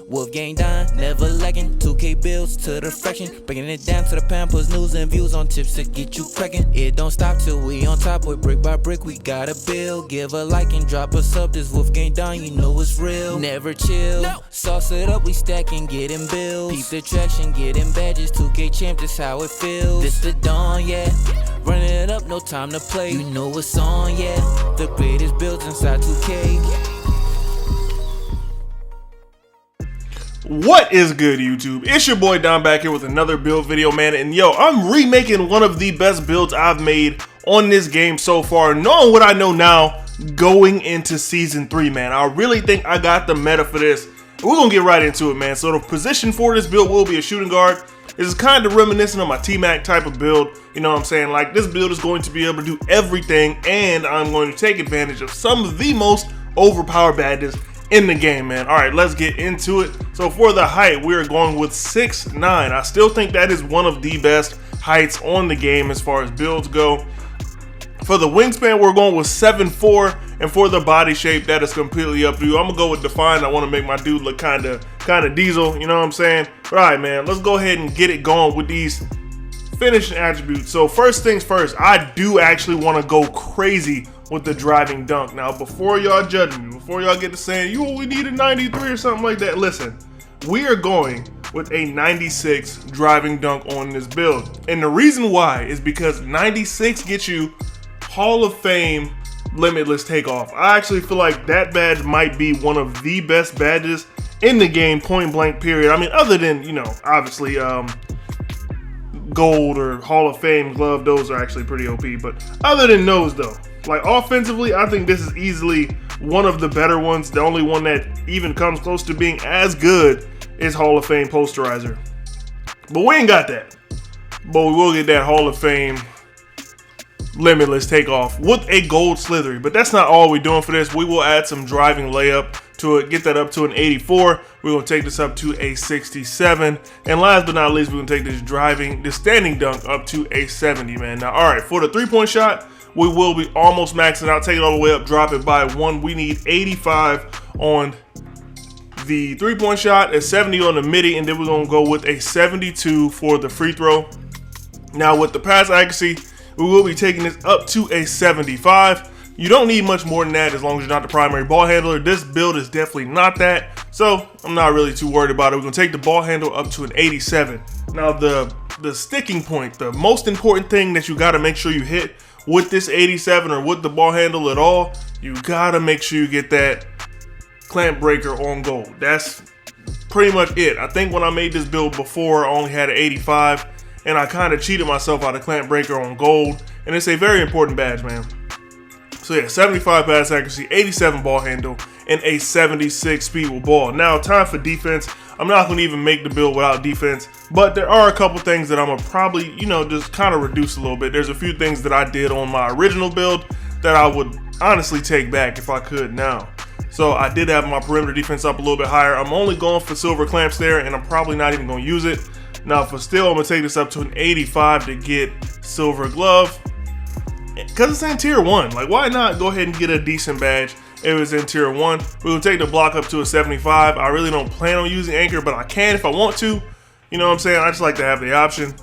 WolfGxngDon, never lacking. 2K bills to the fraction, breaking it down to the pound, puts news and views on tips to get you cracking. It don't stop till we on top, boy, brick by brick, we gotta build. Give a like and drop a sub, this WolfGxngDon, you know it's real. Never chill, sauce it up, we stacking, getting bills. Peep the traction, getting badges, 2K champ, this how it feels. This the dawn, yeah, running it up, no time to play. You know what's on, yeah, the greatest builds inside 2K. What is good, YouTube? It's your boy Don back here with another build video, man. And yo, I'm remaking one of the best builds I've made on this game so far, knowing what I know now going into season 3, man. I really think I got the meta for this. We're gonna get right into it, man. So the position for this build will be a shooting guard. This is kind of reminiscent of my T-Mac type of build. You know what I'm saying? Like, this build is going to be able to do everything, and I'm going to take advantage of some of the most overpowered badges in the game, man. All right, let's get into it. So for the height, we're going with 6'9". I still think that is one of the best heights on the game as far as builds go. For the wingspan, we're going with 7'4", and for the body shape, that is completely up to you. I'm gonna go with defined. I want to make my dude look kind of diesel, you know what I'm saying? All right, man, let's go ahead and get it going with these finishing attributes. So first things first, I do actually want to go crazy with the driving dunk. Now, before y'all judge me, before y'all get to saying you only need a 93 or something like that, listen, we are going with a 96 driving dunk on this build. And the reason why is because 96 gets you Hall of Fame limitless takeoff. I actually feel like that badge might be one of the best badges in the game, point blank period. I mean, other than, you know, obviously gold or Hall of Fame glove, those are actually pretty OP, but other than those though, like offensively, I think this is easily one of the better ones. The only one that even comes close to being as good is Hall of Fame posterizer. But we ain't got that. But we will get that Hall of Fame limitless takeoff with a gold slithery. But that's not all we're doing for this. We will add some driving layup to it, get that up to an 84. We're gonna take this up to a 67. And last but not least, we're gonna take this standing dunk up to a 70, man. Now, all right, for the 3-point shot, we will be almost maxing out, take it all the way up, drop it by 1. We need 85 on the 3-point shot, a 70 on the midi, and then we're gonna go with a 72 for the free throw. Now with the pass accuracy, we will be taking this up to a 75. You don't need much more than that as long as you're not the primary ball handler. This build is definitely not that, so I'm not really too worried about it. We're gonna take the ball handle up to an 87. Now the sticking point, the most important thing that you gotta make sure you hit with this 87 or with the ball handle at all, you gotta make sure you get that clamp breaker on gold. That's pretty much it. I think when I made this build before, I only had an 85, and I kind of cheated myself out of clamp breaker on gold, and it's a very important badge, man. So yeah, 75 pass accuracy, 87 ball handle, and a 76 speed with ball. Now, time for defense. I'm not going to even make the build without defense, but there are a couple things that I'm going to probably, you know, just kind of reduce a little bit. There's a few things that I did on my original build that I would honestly take back if I could now. So I did have my perimeter defense up a little bit higher. I'm only going for silver clamps there, and I'm probably not even going to use it. Now for still, I'm going to take this up to an 85 to get silver glove. Because it's in tier 1. Like, why not go ahead and get a decent badge if it's in tier 1? We're going to take the block up to a 75. I really don't plan on using anchor, but I can if I want to. You know what I'm saying? I just like to have the option.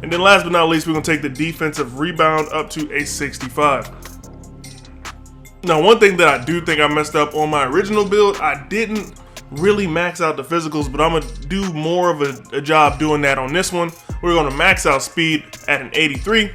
And then last but not least, we're going to take the defensive rebound up to a 65. Now, one thing that I do think I messed up on my original build, I didn't really max out the physicals, but I'm going to do more of a job doing that on this one. We're going to max out speed at an 83.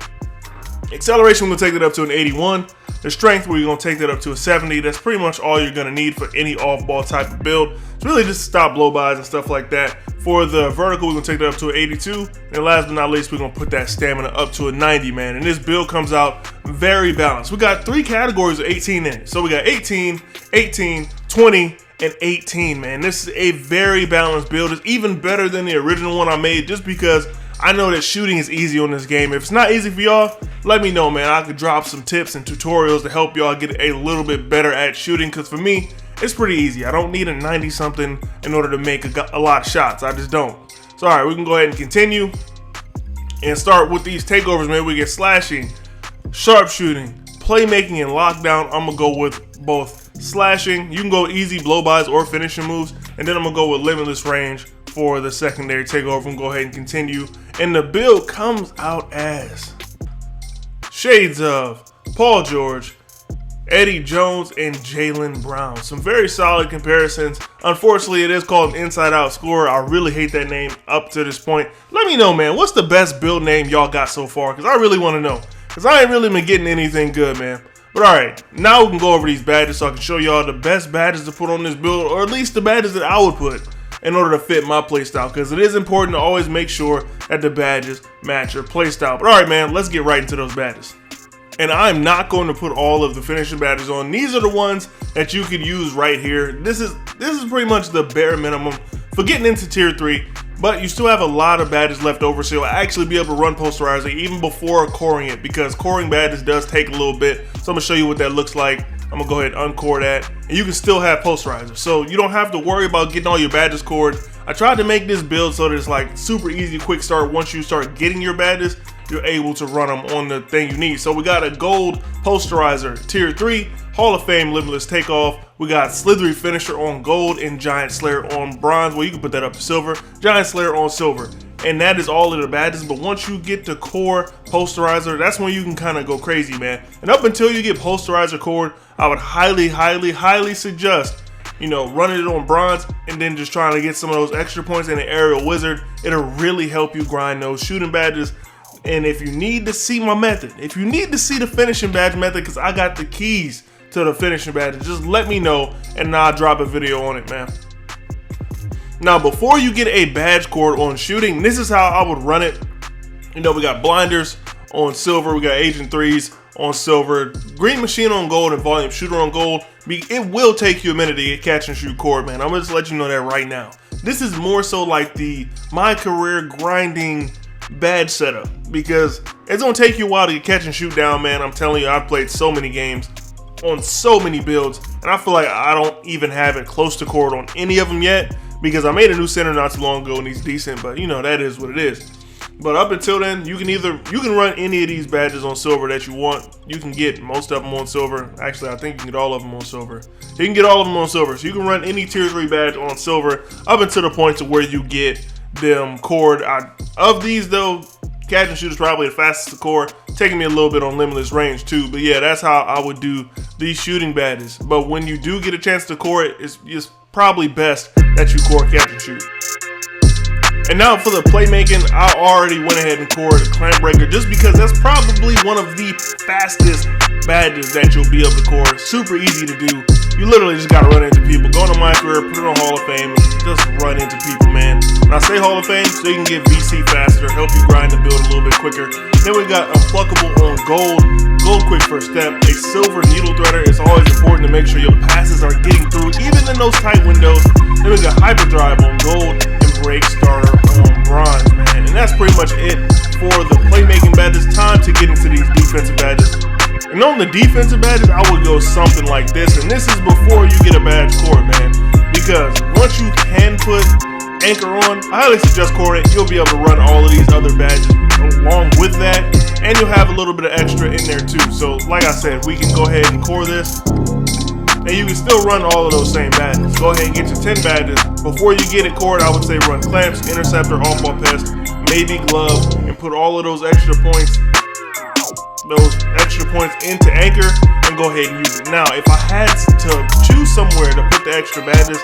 Acceleration, we're going to take it up to an 81. The strength, we're going to take that up to a 70. That's pretty much all you're going to need for any off-ball type of build. It's really just to stop blow-bys and stuff like that. For the vertical, we're going to take that up to an 82. And last but not least, we're going to put that stamina up to a 90, man. And this build comes out very balanced. We got 3 categories of 18 in it. So we got 18, 18, 20, and 18, man. This is a very balanced build. It's even better than the original one I made just because I know that shooting is easy on this game. If it's not easy for y'all, let me know, man. I could drop some tips and tutorials to help y'all get a little bit better at shooting, because for me, it's pretty easy. I don't need a 90 something in order to make a lot of shots. I just don't. So all right, we can go ahead and continue and start with these takeovers, man. We get slashing, sharpshooting, playmaking, and lockdown. I'm gonna go with both slashing, you can go easy blow-bys or finishing moves, and then I'm gonna go with limitless range for the secondary takeover and go ahead and continue. And the build comes out as shades of Paul George, Eddie Jones, and Jaylen Brown. Some very solid comparisons. Unfortunately, it is called Inside Out Scorer. I really hate that name up to this point. Let me know, man, what's the best build name y'all got so far? Because I really want to know. Because I ain't really been getting anything good, man. But alright, now we can go over these badges so I can show y'all the best badges to put on this build, or at least the badges that I would put in order to fit my playstyle. Because it is important to always make sure that the badges match your playstyle. But alright, man, let's get right into those badges. And I'm not going to put all of the finishing badges on. These are the ones that you could use right here. This is pretty much the bare minimum for getting into tier 3, but you still have a lot of badges left over, so you'll actually be able to run posterizer even before coring it, because coring badges does take a little bit. So I'm gonna show you what that looks like. I'm gonna go ahead and uncore that, and you can still have posterizer, so you don't have to worry about getting all your badges cored. I tried to make this build so that it's like super easy, quick start. Once you start getting your badges, you're able to run them on the thing you need. So we got a gold posterizer tier 3, Hall of Fame limitless takeoff. We got slithery finisher on gold and giant slayer on bronze. Well, you can put that up to silver. Giant slayer on silver. And that is all of the badges. But once you get to core posterizer, that's when you can kind of go crazy, man. And up until you get posterizer cored, I would highly suggest, you know, running it on bronze and then just trying to get some of those extra points in the aerial wizard. It'll really help you grind those shooting badges. And if you need to see my method, if you need to see the finishing badge method, because I got the keys to the finishing badge, just let me know and I'll drop a video on it, man. Now, before you get a badge cord on shooting, this is how I would run it. You know, we got blinders on silver, we got agent 3s on silver, green machine on gold, and volume shooter on gold. It will take you a minute to get catch and shoot cord, man. I'm gonna just let you know that right now. This is more so like the my career grinding badge setup, because it's gonna take you a while to get catch and shoot down, man. I'm telling you, I've played so many games on so many builds, and I feel like I don't even have it close to cord on any of them yet, because I made a new center not too long ago and he's decent, but you know, that is what it is. But up until then, you can run any of these badges on silver that you want. You can get most of them on silver. Actually, I think you can get all of them on silver. You can get all of them on silver, so you can run any tier 3 badge on silver up until the point to where you get them cord. Of these though, catch and shoot is probably the fastest to core, taking me a little bit on limitless range too. But yeah, that's how I would do these shooting badges. But when you do get a chance to core it, it's probably best that you core catch and shoot. And now for the playmaking, I already went ahead and cored a clamp breaker, just because that's probably one of the fastest badges that you'll be able to core. Super easy to do. You literally just gotta run into people. Go to mycareer, put it on Hall of Fame, and just run into people, man. And I say Hall of Fame so you can get VC faster, help you grind the build a little bit quicker. Then we got Unpluckable on gold quick first step, a silver needle threader. It's always important to make sure your passes are getting through, even in those tight windows. Then we got hyperdrive on gold and break starter on bronze, man. And that's pretty much it for the playmaking badges. Time to get into these defensive badges. And on the defensive badges, I would go something like this. And this is before you get a badge cord, man. Because once you can put anchor on, I highly suggest core it. You'll be able to run all of these other badges along with that. And you'll have a little bit of extra in there too. So like I said, we can go ahead and core this. And you can still run all of those same badges. Go ahead and get your 10 badges. Before you get it cored, I would say run clamps, interceptor, off-ball pest, maybe glove, and put all of those extra points into anchor and go ahead and use it. Now, if I had to choose somewhere to put the extra badges,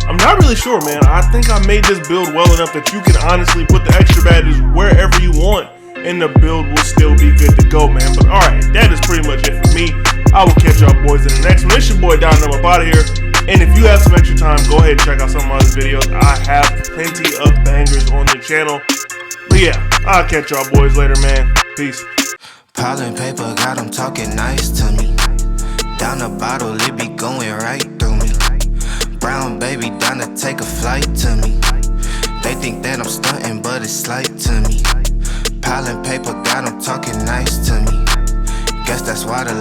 I'm not really sure, man. I think I made this build well enough that you can honestly put the extra badges wherever you want, and the build will still be good to go, man. But alright, that is pretty much it for me. I will catch y'all boys in the next one. It's your boy Don, I'm up out of here. And if you have some extra time, go ahead and check out some of my other videos. I have plenty of bangers on the channel. But yeah, I'll catch y'all boys later, man. Peace. Piling paper, got them talking nice to me. Down the bottle, it be going right through me. Brown baby, down to take a flight to me. They think that I'm stunting, but it's slight to me. Piling paper, got them talking nice to me. Guess that's why the